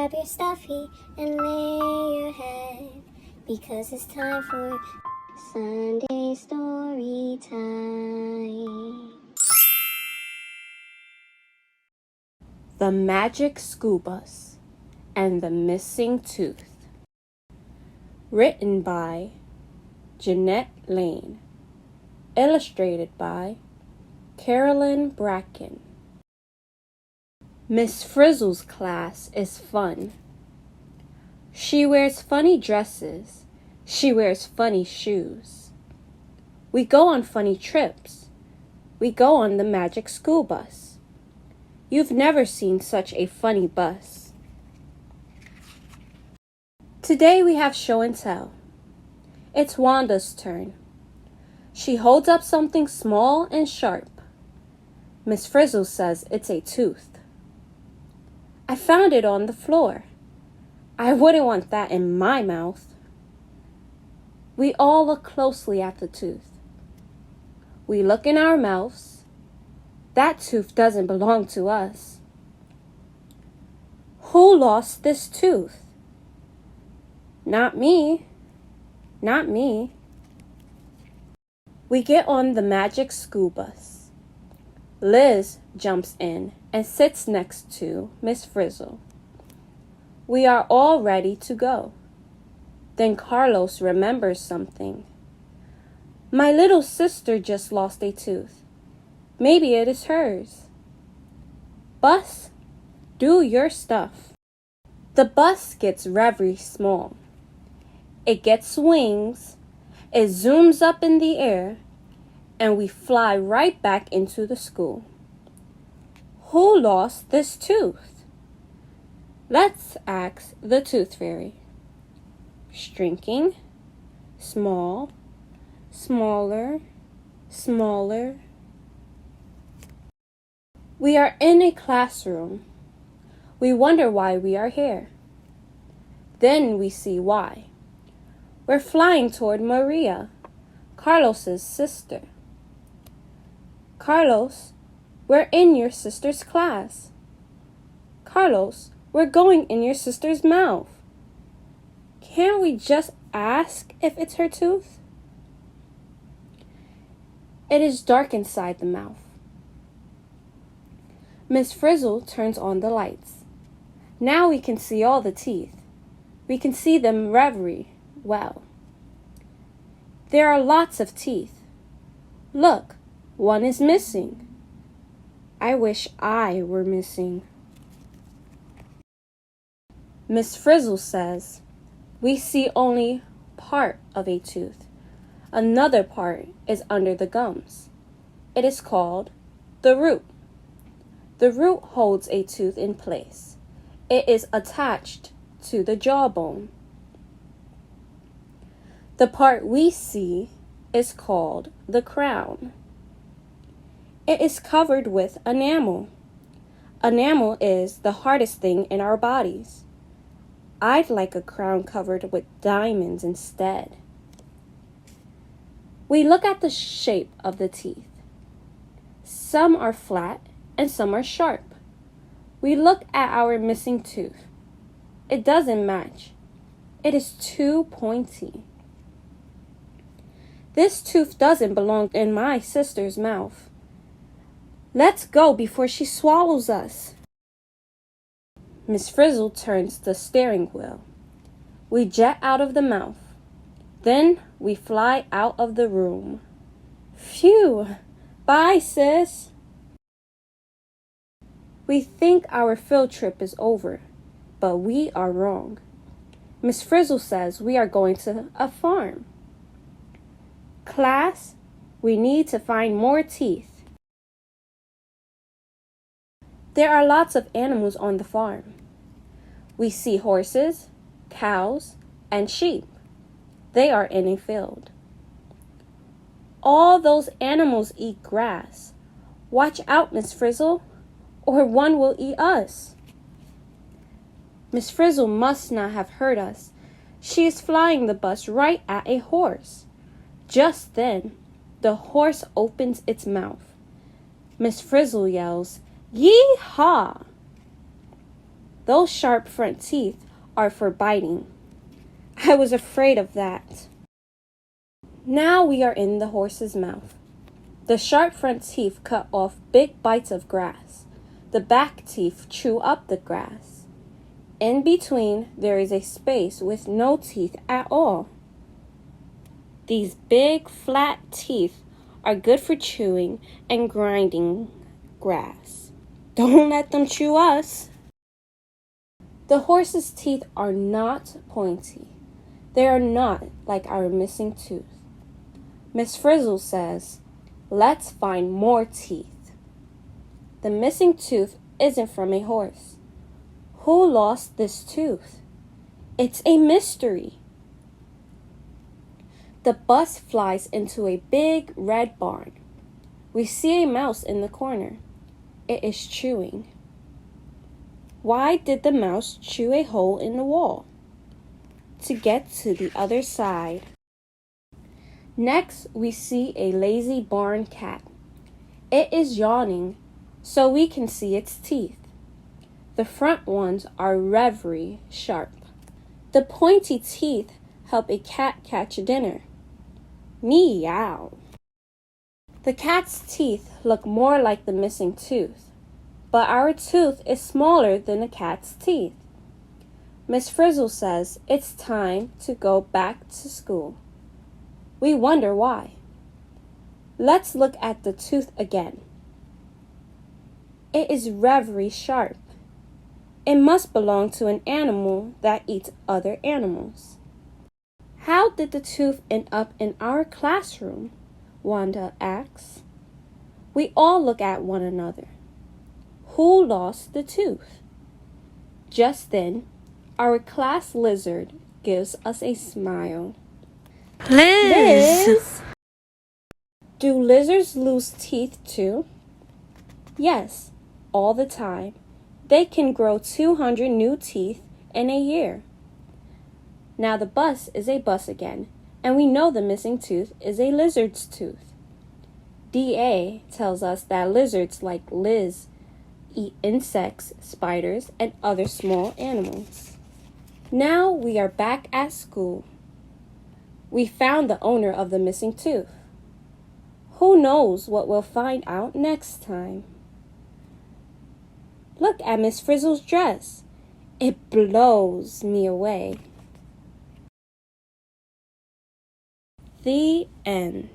grab your stuffy and lay your head, because it's time for Sunday story time. The Magic School Bus and the Missing Tooth. Written by Jeanette Lane. Illustrated by Carolyn Bracken. Miss Frizzle's class is fun. She wears funny dresses. She wears funny shoes. We go on funny trips. We go on the Magic School Bus. You've never seen such a funny bus. Today we have show and tell. It's Wanda's turn. She holds up something small and sharp. Miss Frizzle says it's a tooth. I found it on the floor. I wouldn't want that in my mouth. We all look closely at the tooth. We look in our mouths. That tooth doesn't belong to us. Who lost this tooth? Not me. Not me. We get on the Magic School Bus. Liz jumps in and sits next to Miss Frizzle. We are all ready to go. Then Carlos remembers something. My little sister just lost a tooth. Maybe it is hers. Bus, do your stuff. The bus gets very small. It gets wings. It zooms up in the air, and we fly right back into the school. Who lost this tooth? Let's ask the Tooth Fairy. Shrinking, small, smaller, smaller. We are in a classroom. We wonder why we are here. Then we see why. We're flying toward Maria, Carlos's sister. Carlos, we're in your sister's class. Carlos, we're going in your sister's mouth. Can't we just ask if it's her tooth? It is dark inside the mouth. Miss Frizzle turns on the lights. Now we can see all the teeth. We can see them very well. There are lots of teeth. Look, one is missing. I wish I were missing. Miss Frizzle says, we see only part of a tooth. Another part is under the gums. It is called the root. The root holds a tooth in place. It is attached to the jawbone. The part we see is called the crown. It is covered with enamel. Enamel is the hardest thing in our bodies. I'd like a crown covered with diamonds instead. We look at the shape of the teeth. Some are flat and some are sharp. We look at our missing tooth. It doesn't match. It is too pointy. This tooth doesn't belong in my sister's mouth. Let's go before she swallows us. Miss Frizzle turns the steering wheel. We jet out of the mouth. Then we fly out of the room. Phew! Bye, sis! We think our field trip is over, but we are wrong. Miss Frizzle says we are going to a farm. Class, we need to find more teeth. There are lots of animals on the farm. We see horses, cows, and sheep. They are in a field. All those animals eat grass. Watch out, Miss Frizzle, or one will eat us. Miss Frizzle must not have heard us. She is flying the bus right at a horse. Just then, the horse opens its mouth. Miss Frizzle yells, "Yee-haw!" Those sharp front teeth are for biting. I was afraid of that. Now we are in the horse's mouth. The sharp front teeth cut off big bites of grass. The back teeth chew up the grass. In between, there is a space with no teeth at all. These big, flat teeth are good for chewing and grinding grass. Don't let them chew us. The horse's teeth are not pointy. They are not like our missing tooth. Miss Frizzle says, "Let's find more teeth." The missing tooth isn't from a horse. Who lost this tooth? It's a mystery. The bus flies into a big red barn. We see a mouse in the corner. It is chewing. Why did the mouse chew a hole in the wall? To get to the other side. Next, we see a lazy barn cat. It is yawning, so we can see its teeth. The front ones are very sharp. The pointy teeth help a cat catch a dinner. Meow. The cat's teeth look more like the missing tooth, but our tooth is smaller than the cat's teeth. Miss Frizzle says it's time to go back to school. We wonder why. Let's look at the tooth again. It is very sharp. It must belong to an animal that eats other animals. How did the tooth end up in our classroom? Wanda asks. We all look at one another. Who lost the tooth? Just then, our class lizard gives us a smile. Liz! Do lizards lose teeth too? Yes, all the time. They can grow 200 new teeth in a year. Now the bus is a bus again, and we know the missing tooth is a lizard's tooth. DA tells us that lizards like Liz eat insects, spiders, and other small animals. Now we are back at school. We found the owner of the missing tooth. Who knows what we'll find out next time? Look at Miss Frizzle's dress. It blows me away. The end.